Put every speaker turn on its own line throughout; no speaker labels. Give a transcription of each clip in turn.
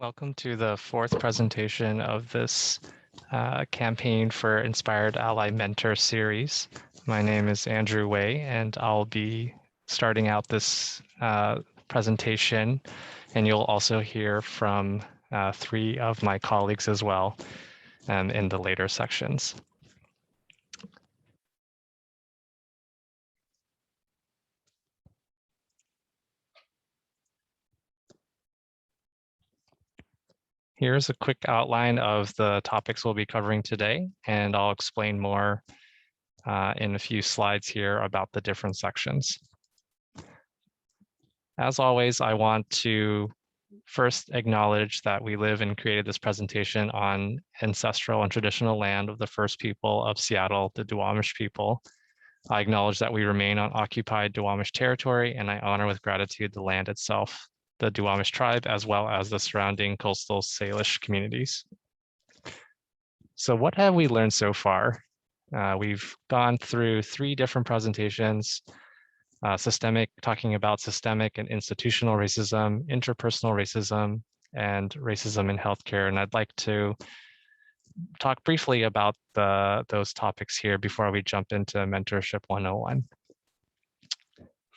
Welcome to the fourth presentation of this campaign for Inspired Ally Mentor series. My name is Andrew Wei, and I'll be starting out this presentation, and you'll also hear from three of my colleagues as well in the later sections. Here's a quick outline of the topics we'll be covering today, and I'll explain more in a few slides here about the different sections. As always, I want to first acknowledge that we live and created this presentation on ancestral and traditional land of the first people of Seattle, the Duwamish people. I acknowledge that we remain on occupied Duwamish territory, and I honor with gratitude the land itself, the Duwamish tribe, as well as the surrounding coastal Salish communities. So what have we learned so far? We've gone through three different presentations, talking about systemic and institutional racism, interpersonal racism, and racism in healthcare. And I'd like to talk briefly about those topics here before we jump into Mentorship 101.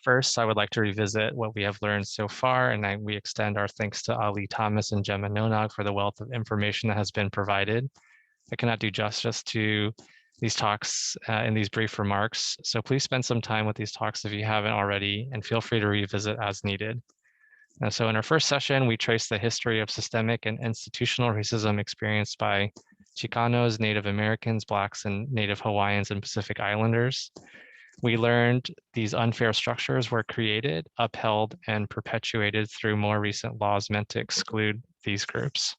First, I would like to revisit what we have learned so far, and we extend our thanks to Ali Thomas and Gemma Nonog for the wealth of information that has been provided. I cannot do justice to these talks in these brief remarks, so please spend some time with these talks if you haven't already, and feel free to revisit as needed. So in our first session, we traced the history of systemic and institutional racism experienced by Chicanos, Native Americans, Blacks, and Native Hawaiians and Pacific Islanders. We learned these unfair structures were created, upheld, and perpetuated through more recent laws meant to exclude these groups.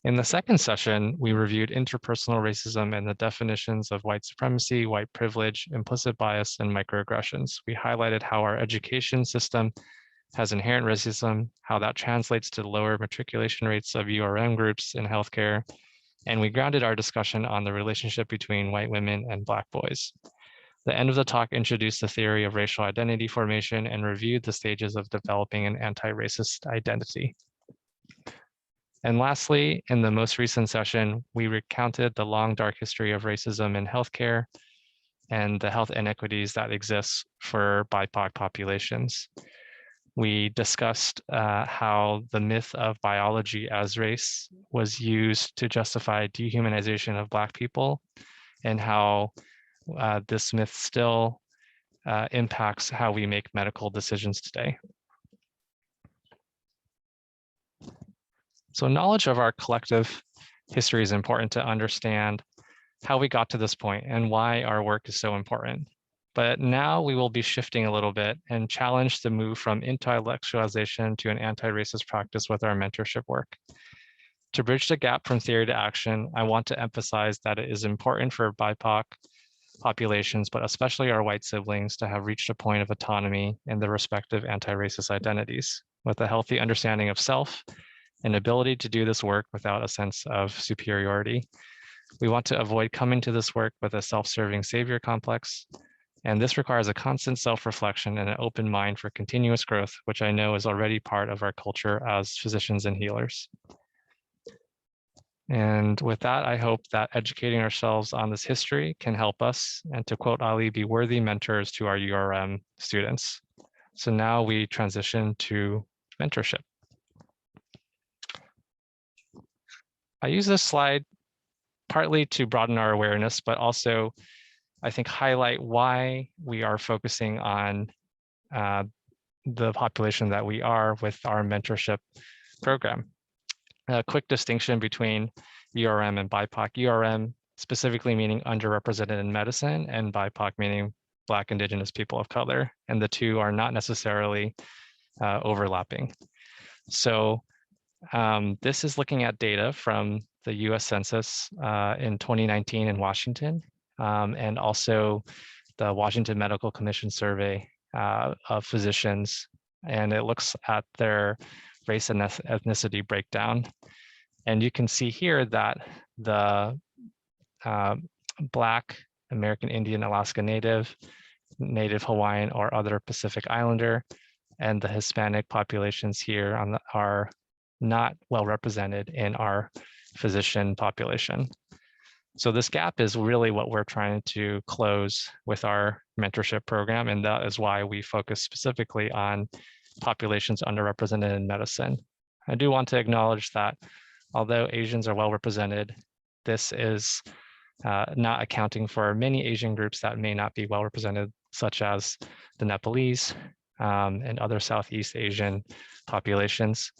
In the second session, we reviewed interpersonal racism and the definitions of white supremacy, white privilege, implicit bias, and microaggressions. We highlighted how our education system has inherent racism, how that translates to lower matriculation rates of URM groups in healthcare, and we grounded our discussion on the relationship between white women and Black boys. The end of the talk introduced the theory of racial identity formation and reviewed the stages of developing an anti-racist identity. And lastly, in the most recent session, we recounted the long, dark history of racism in healthcare and the health inequities that exist for BIPOC populations. We discussed how the myth of biology as race was used to justify dehumanization of Black people, and how this myth still impacts how we make medical decisions today. So knowledge of our collective history is important to understand how we got to this point and why our work is so important. But now we will be shifting a little bit and challenged to move from intellectualization to an anti-racist practice with our mentorship work. To bridge the gap from theory to action, I want to emphasize that it is important for BIPOC populations, but especially our white siblings, to have reached a point of autonomy in their respective anti-racist identities, with a healthy understanding of self and ability to do this work without a sense of superiority. We want to avoid coming to this work with a self-serving savior complex, and this requires a constant self-reflection and an open mind for continuous growth, which I know is already part of our culture as physicians and healers. And with that, I hope that educating ourselves on this history can help us, and to quote Ali, be worthy mentors to our URM students. So now we transition to mentorship. I use this slide partly to broaden our awareness, but also I think highlight why we are focusing on the population that we are with our mentorship program. A quick distinction between URM and BIPOC. URM specifically meaning underrepresented in medicine, and BIPOC meaning Black, Indigenous people of color, and the two are not necessarily overlapping. So this is looking at data from the US Census in 2019 in Washington, and also the Washington Medical Commission survey of physicians, and it looks at their race and ethnicity breakdown. And you can see here that the Black, American Indian, Alaska Native, Native Hawaiian, or other Pacific Islander, and the Hispanic populations here are not well represented in our physician population. So this gap is really what we're trying to close with our mentorship program, and that is why we focus specifically on populations underrepresented in medicine. I do want to acknowledge that although Asians are well represented, this is not accounting for many Asian groups that may not be well represented, such as the Nepalese and other Southeast Asian populations.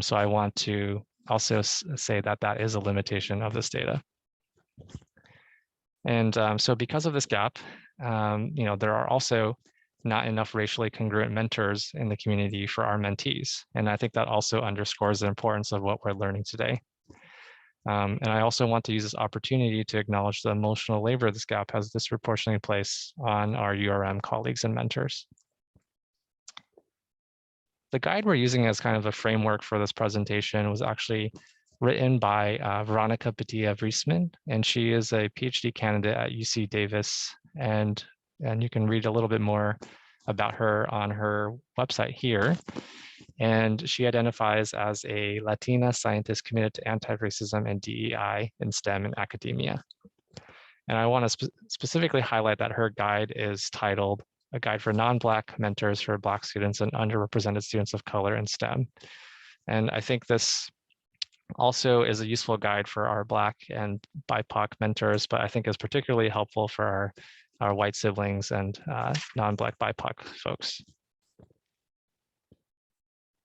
So I want to also say that that is a limitation of this data. And so because of this gap, there are also not enough racially congruent mentors in the community for our mentees. And I think that also underscores the importance of what we're learning today. And I also want to use this opportunity to acknowledge the emotional labor this gap has disproportionately placed on our URM colleagues and mentors. The guide we're using as kind of a framework for this presentation was actually written by Veronica Padilla-Vriesman, and she is a PhD candidate at UC Davis, and you can read a little bit more about her on her website here. And she identifies as a Latina scientist committed to anti-racism and DEI in STEM and academia. And I want to specifically highlight that her guide is titled A Guide for Non-Black Mentors for Black Students and Underrepresented Students of Color in STEM. And I think this also is a useful guide for our Black and BIPOC mentors, but I think is particularly helpful for our white siblings and non-Black BIPOC folks.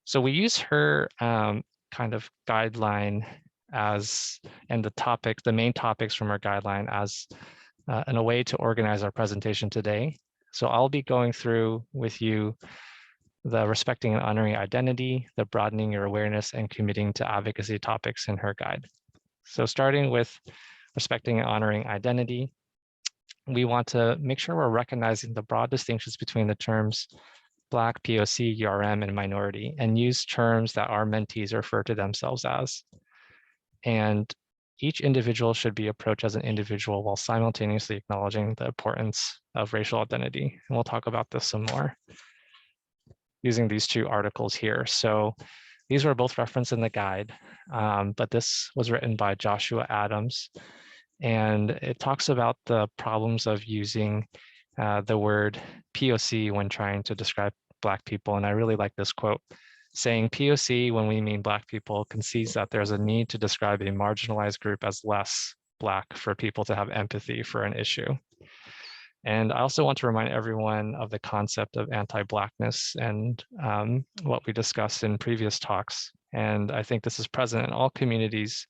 So we use her kind of guideline as, and the main topics from her guideline as in a way to organize our presentation today. So I'll be going through with you the respecting and honoring identity, the broadening your awareness, and committing to advocacy topics in her guide. So starting with respecting and honoring identity, we want to make sure we're recognizing the broad distinctions between the terms Black, POC, URM, and minority, and use terms that our mentees refer to themselves as. And each individual should be approached as an individual while simultaneously acknowledging the importance of racial identity. And we'll talk about this some more using these two articles here. So these were both referenced in the guide, but this was written by Joshua Adams. And it talks about the problems of using the word POC when trying to describe Black people. And I really like this quote, saying POC when we mean Black people concedes that there's a need to describe a marginalized group as less Black for people to have empathy for an issue. And I also want to remind everyone of the concept of anti-Blackness and what we discussed in previous talks. And I think this is present in all communities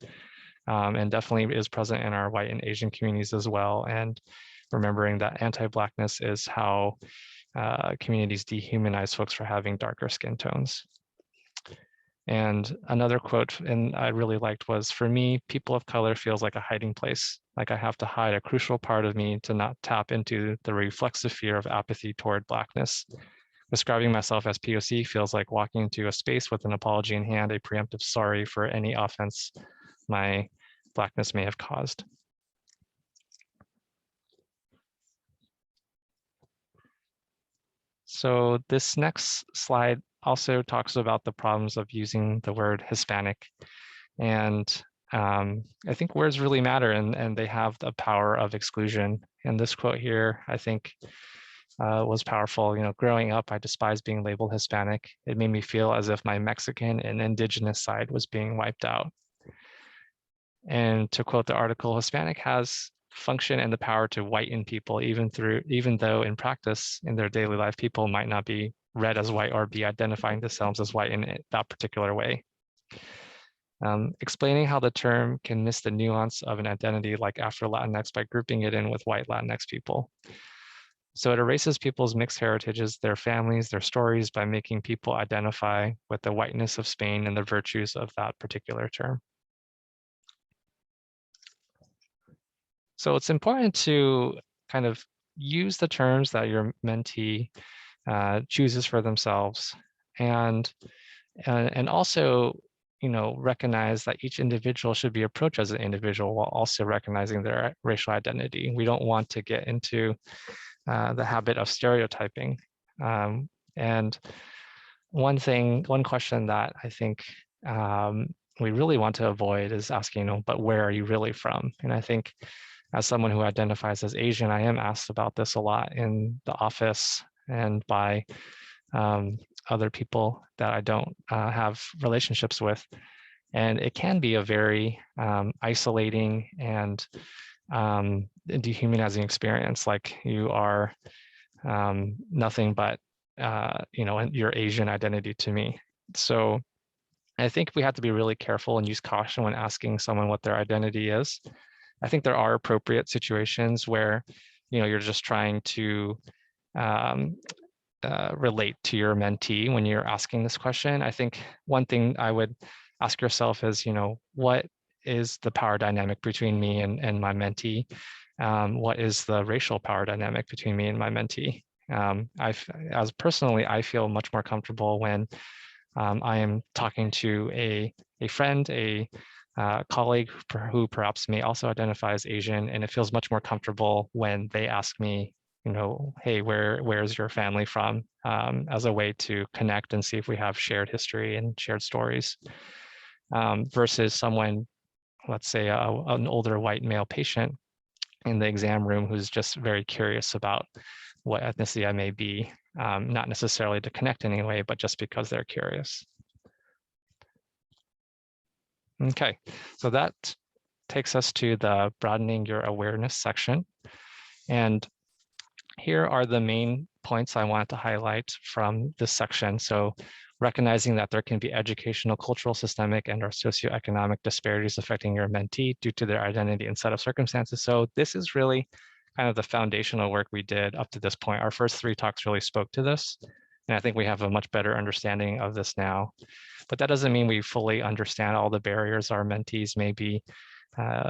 and definitely is present in our white and Asian communities as well. And remembering that anti-Blackness is how communities dehumanize folks for having darker skin tones. And another quote, and I really liked, was, for me, people of color feels like a hiding place, like I have to hide a crucial part of me to not tap into the reflexive fear of apathy toward Blackness. Describing myself as POC feels like walking into a space with an apology in hand, a preemptive sorry for any offense my Blackness may have caused. So this next slide also talks about the problems of using the word Hispanic. And I think words really matter, and they have the power of exclusion. And this quote here, I think, was powerful. Growing up, I despised being labeled Hispanic. It made me feel as if my Mexican and indigenous side was being wiped out. And to quote the article, Hispanic has function and the power to whiten people, even though in practice, in their daily life, people might not be read as white or be identifying themselves as white in that particular way. Explaining how the term can miss the nuance of an identity like Afro Latinx by grouping it in with white Latinx people. So it erases people's mixed heritages, their families, their stories, by making people identify with the whiteness of Spain and the virtues of that particular term. So it's important to kind of use the terms that your mentee chooses for themselves, and also, recognize that each individual should be approached as an individual while also recognizing their racial identity. We don't want to get into the habit of stereotyping. And one question that I think we really want to avoid is asking, but where are you really from? And I think as someone who identifies as Asian, I am asked about this a lot in the office and by other people that I don't have relationships with. And it can be a very isolating and dehumanizing experience. Like you are nothing but, your Asian identity to me. So I think we have to be really careful and use caution when asking someone what their identity is. I think there are appropriate situations where, you're just trying to um, relate to your mentee when you're asking this question. I think one thing I would ask yourself is, what is the power dynamic between me and my mentee? What is the racial power dynamic between me and my mentee? As personally, I feel much more comfortable when I am talking to a friend, a colleague who perhaps may also identify as Asian, and it feels much more comfortable when they ask me, hey, where's your family from, as a way to connect and see if we have shared history and shared stories, versus someone, let's say an older white male patient in the exam room who's just very curious about what ethnicity I may be, not necessarily to connect in any way, but just because they're curious. Okay, so that takes us to the broadening your awareness section. And here are the main points I wanted to highlight from this section. So recognizing that there can be educational, cultural, systemic, and or socioeconomic disparities affecting your mentee due to their identity and set of circumstances. So this is really kind of the foundational work we did up to this point. Our first 3 talks really spoke to this, and I think we have a much better understanding of this now. But that doesn't mean we fully understand all the barriers our mentees may be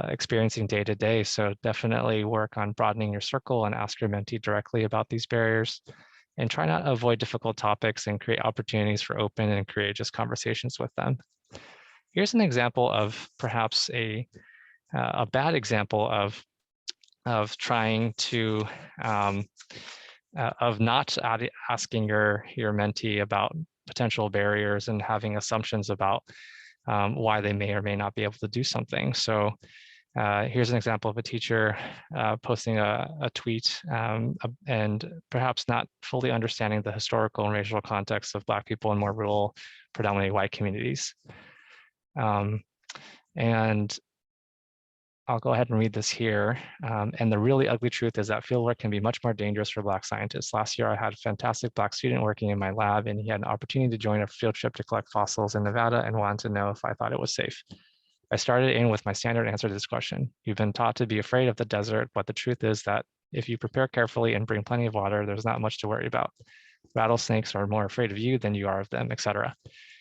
experiencing day to day. So definitely work on broadening your circle and ask your mentee directly about these barriers, and try not to avoid difficult topics and create opportunities for open and courageous conversations with them. Here's an example of perhaps a bad example of trying to of not asking your mentee about potential barriers and having assumptions about why they may or may not be able to do something. So here's an example of a teacher posting a tweet and perhaps not fully understanding the historical and racial context of Black people in more rural, predominantly white communities. And I'll go ahead and read this here. And the really ugly truth is that fieldwork can be much more dangerous for Black scientists. Last year, I had a fantastic Black student working in my lab, and he had an opportunity to join a field trip to collect fossils in Nevada and wanted to know if I thought it was safe. I started in with my standard answer to this question. You've been taught to be afraid of the desert, but the truth is that if you prepare carefully and bring plenty of water, there's not much to worry about. Rattlesnakes are more afraid of you than you are of them, etc.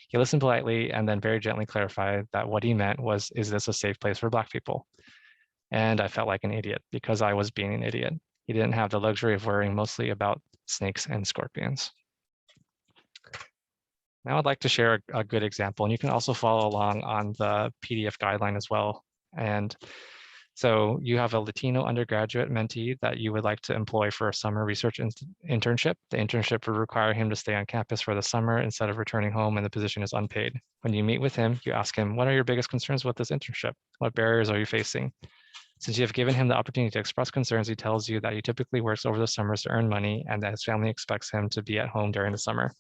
He listened politely and then very gently clarified that what he meant was, is this a safe place for Black people? And I felt like an idiot because I was being an idiot. He didn't have the luxury of worrying mostly about snakes and scorpions. Now I'd like to share a good example, and you can also follow along on the PDF guideline as well. And so you have a Latino undergraduate mentee that you would like to employ for a summer research internship. The internship would require him to stay on campus for the summer instead of returning home, and the position is unpaid. When you meet with him, you ask him, what are your biggest concerns with this internship? What barriers are you facing? Since you have given him the opportunity to express concerns, he tells you that he typically works over the summers to earn money and that his family expects him to be at home during the summer.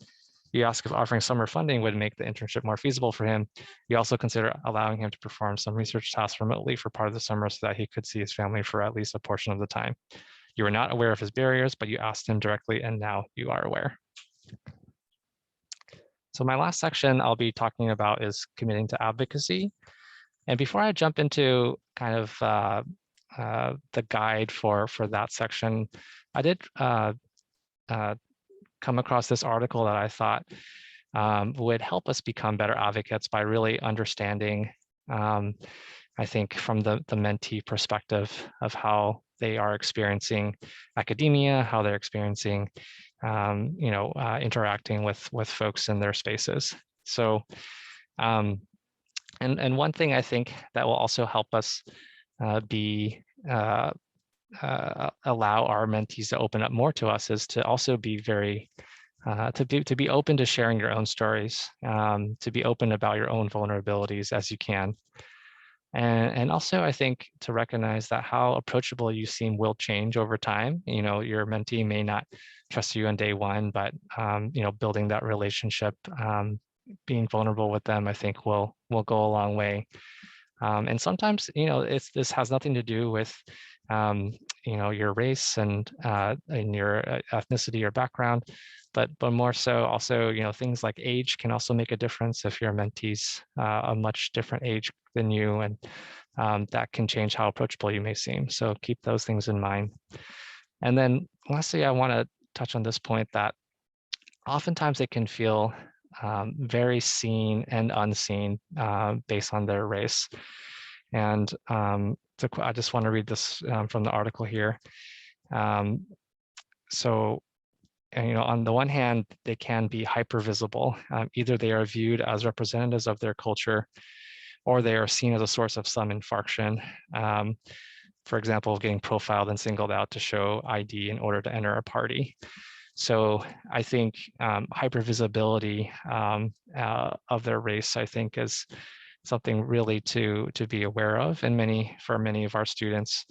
You ask if offering summer funding would make the internship more feasible for him. You also consider allowing him to perform some research tasks remotely for part of the summer so that he could see his family for at least a portion of the time. You were not aware of his barriers, but you asked him directly, and now you are aware. So my last section I'll be talking about is committing to advocacy. And before I jump into kind of the guide for that section, I did come across this article that I thought would help us become better advocates by really understanding, I think, from the mentee perspective of how they are experiencing academia, how they're experiencing, interacting with folks in their spaces. So, and one thing I think that will also help us allow our mentees to open up more to us is to also be very to be open to sharing your own stories, to be open about your own vulnerabilities as you can. And also, I think to recognize that how approachable you seem will change over time. You know, your mentee may not trust you on day one, but you know, building that relationship, being vulnerable with them, I think will go a long way. And sometimes, you know, this has nothing to do with you know, your race and your ethnicity or background, but more so also, you know, things like age can also make a difference if your mentee's a much different age than you, and that can change how approachable you may seem. So keep those things in mind. And then lastly, I want to touch on this point that oftentimes it can feel very seen and unseen based on their race. And I just want to read this from the article here. So, and, you know, on the one hand, they can be hyper visible. Either they are viewed as representatives of their culture, or they are seen as a source of some infarction. For example, getting profiled and singled out to show ID in order to enter a party. So I think hypervisibility of their race, I think, is something really to be aware of, and for many of our students.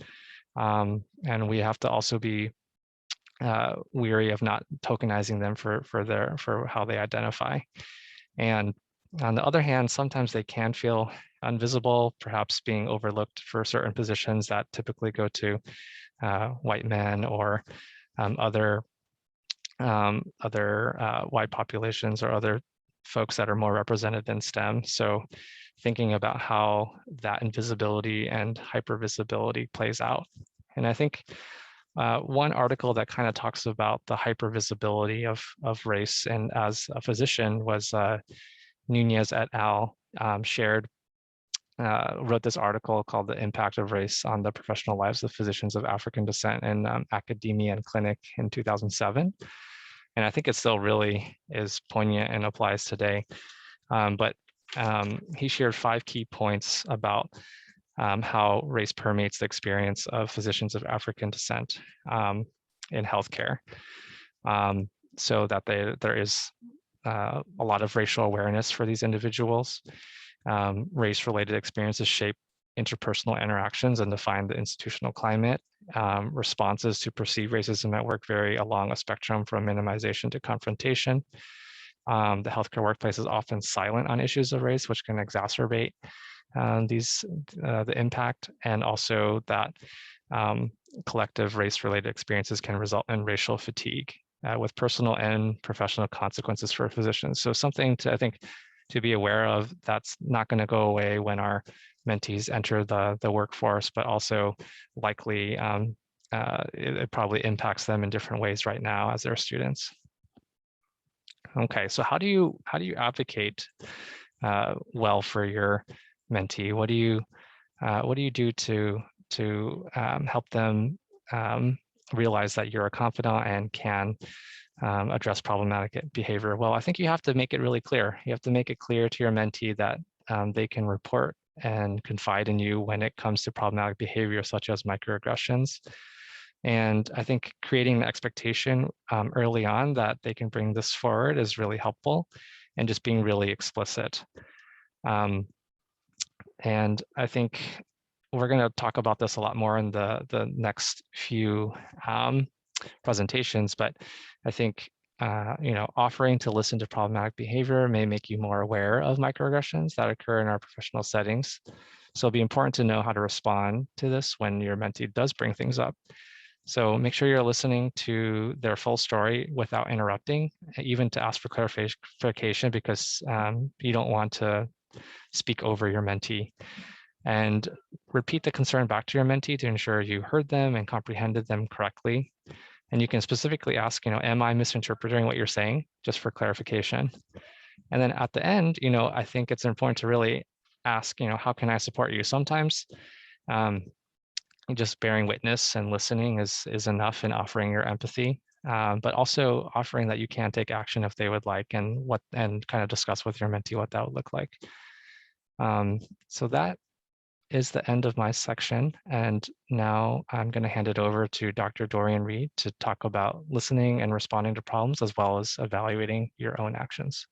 And we have to also be weary of not tokenizing them for how they identify. And on the other hand, sometimes they can feel invisible, perhaps being overlooked for certain positions that typically go to white men or other white populations or other folks that are more represented in STEM. So thinking about how that invisibility and hypervisibility plays out. And I think one article that kind of talks about the hypervisibility of race, and as a physician, was Nunez et al. Wrote this article called "The Impact of Race on the Professional Lives of Physicians of African Descent in Academia and Clinic" in 2007. And I think it still really is poignant and applies today. But he shared 5 key points about how race permeates the experience of physicians of African descent in healthcare, so that there is a lot of racial awareness for these individuals. Race-related experiences shape interpersonal interactions and define the institutional climate. Responses to perceived racism at work vary along a spectrum from minimization to confrontation. The healthcare workplace is often silent on issues of race, which can exacerbate the impact, and also that collective race-related experiences can result in racial fatigue with personal and professional consequences for physicians. So something to, I think, to be aware of, that's not going to go away when our mentees enter the workforce, but also likely it probably impacts them in different ways right now as they're students. Okay, so how do you advocate well for your mentee? What do you do to help them realize that you're a confidant and can address problematic behavior? Well, I think you have to make it really clear. You have to make it clear to your mentee that they can report and confide in you when it comes to problematic behavior, such as microaggressions. And I think creating the expectation early on that they can bring this forward is really helpful, and just being really explicit. And I think we're going to talk about this a lot more in the next few presentations, but I think you know, offering to listen to problematic behavior may make you more aware of microaggressions that occur in our professional settings. So it'll be important to know how to respond to this when your mentee does bring things up. So make sure you're listening to their full story without interrupting, even to ask for clarification, because you don't want to speak over your mentee. And repeat the concern back to your mentee to ensure you heard them and comprehended them correctly. And you can specifically ask, you know, am I misinterpreting what you're saying, just for clarification? And then at the end, you know, I think it's important to really ask, you know, how can I support you? Sometimes just bearing witness and listening is enough in offering your empathy, but also offering that you can take action if they would like, and kind of discuss with your mentee what that would look like. So that is the end of my section. And now I'm going to hand it over to Dr. Dorian Reed to talk about listening and responding to problems, as well as evaluating your own actions.